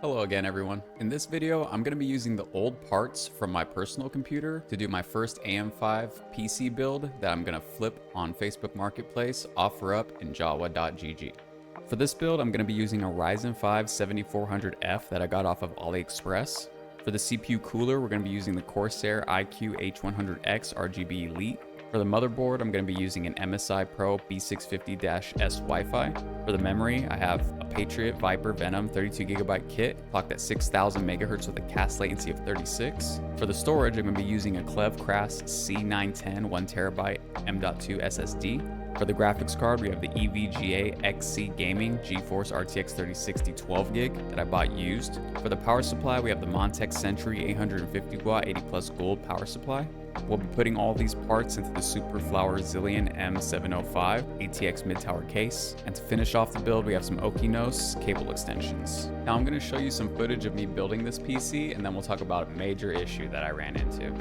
Hello again everyone. In this video, I'm going to be using the old parts from my personal computer to do my first AM5 PC build that I'm going to flip on Facebook Marketplace, offer up in Jawa.gg. For this build, I'm going to be using a Ryzen 5 7400F that I got off of AliExpress. For the CPU cooler, we're going to be using the Corsair iQue H100X RGB Elite. For the motherboard, I'm going to be using an MSI Pro B650-S Wi-Fi. For the memory, I have a Patriot Viper Venom 32GB kit, clocked at 6000 MHz with a cast latency of 36. For the storage, I'm going to be using a Clevcraft C910 1TB M.2 SSD. For the graphics card, we have the EVGA XC Gaming GeForce RTX 3060 12GB that I bought used. For the power supply, we have the Montech Century 850W 80+ gold power supply. We'll be putting all these parts into the Superflower Zillion M705 ATX mid-tower case. And to finish off the build, we have some Okinos cable extensions. Now I'm going to show you some footage of me building this PC, and then we'll talk about a major issue that I ran into.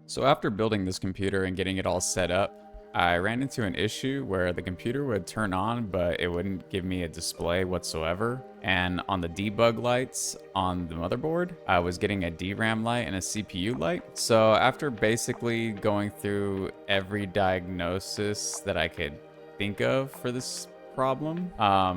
So after building this computer and getting it all set up, I ran into an issue where the computer would turn on, but it wouldn't give me a display whatsoever. And on the debug lights on the motherboard, I was getting a DRAM light and a CPU light. So after basically going through every diagnosis that I could think of for this problem,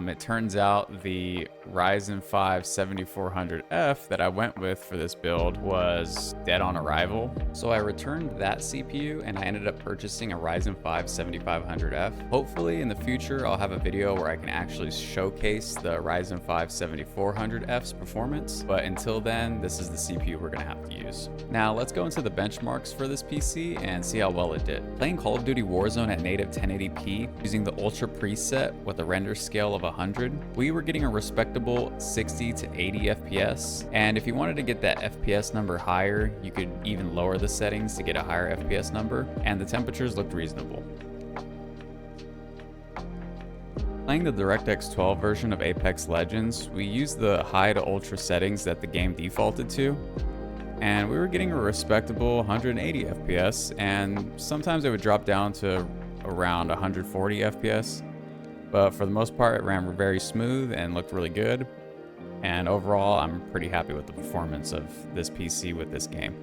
it turns out the Ryzen 5 7400F that I went with for this build was dead on arrival. So I returned that CPU and I ended up purchasing a Ryzen 5 7500F. Hopefully in the future I'll have a video where I can actually showcase the Ryzen 5 7400F's performance, but until then this is the CPU we're gonna have to use. Now let's go into the benchmarks for this PC and see how well it did. Playing Call of Duty Warzone at native 1080p using the Ultra preset with a render scale of 100, we were getting a respectable 60 to 80 FPS. And if you wanted to get that FPS number higher, you could even lower the settings to get a higher FPS number, and the temperatures looked reasonable. Playing the DirectX 12 version of Apex Legends, we used the high to ultra settings that the game defaulted to, and we were getting a respectable 180 FPS, and sometimes it would drop down to around 140 FPS. But for the most part, it ran very smooth and looked really good. And overall, I'm pretty happy with the performance of this PC with this game.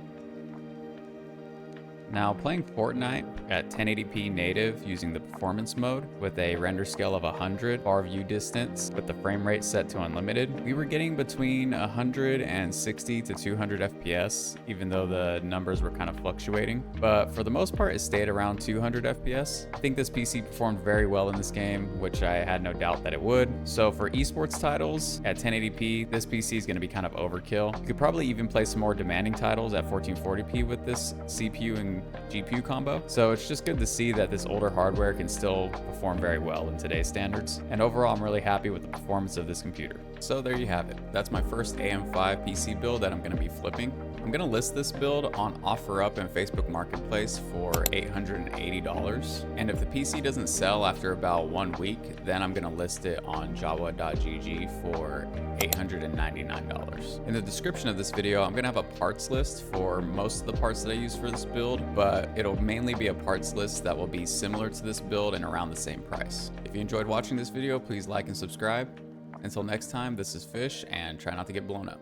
Now, playing Fortnite at 1080p native using the performance mode with a render scale of 100, far view distance with the frame rate set to unlimited, we were getting between 160 to 200 FPS, even though the numbers were kind of fluctuating. But for the most part, it stayed around 200 FPS. I think this PC performed very well in this game, which I had no doubt that it would. So for esports titles at 1080p, this PC is going to be kind of overkill. You could probably even play some more demanding titles at 1440p with this CPU and GPU combo. So it's just good to see that this older hardware can still perform very well in today's standards. And overall, I'm really happy with the performance of this computer. So there you have it. That's my first AM5 PC build that I'm going to be flipping. I'm going to list this build on OfferUp and Facebook Marketplace for $880. And if the PC doesn't sell after about 1 week, then I'm going to list it on Jawa.gg for $899. In the description of this video, I'm going to have a parts list for most of the parts that I use for this build, but it'll mainly be a parts list that will be similar to this build and around the same price. If you enjoyed watching this video, please like and subscribe. Until next time, this is Fish, and try not to get blown up.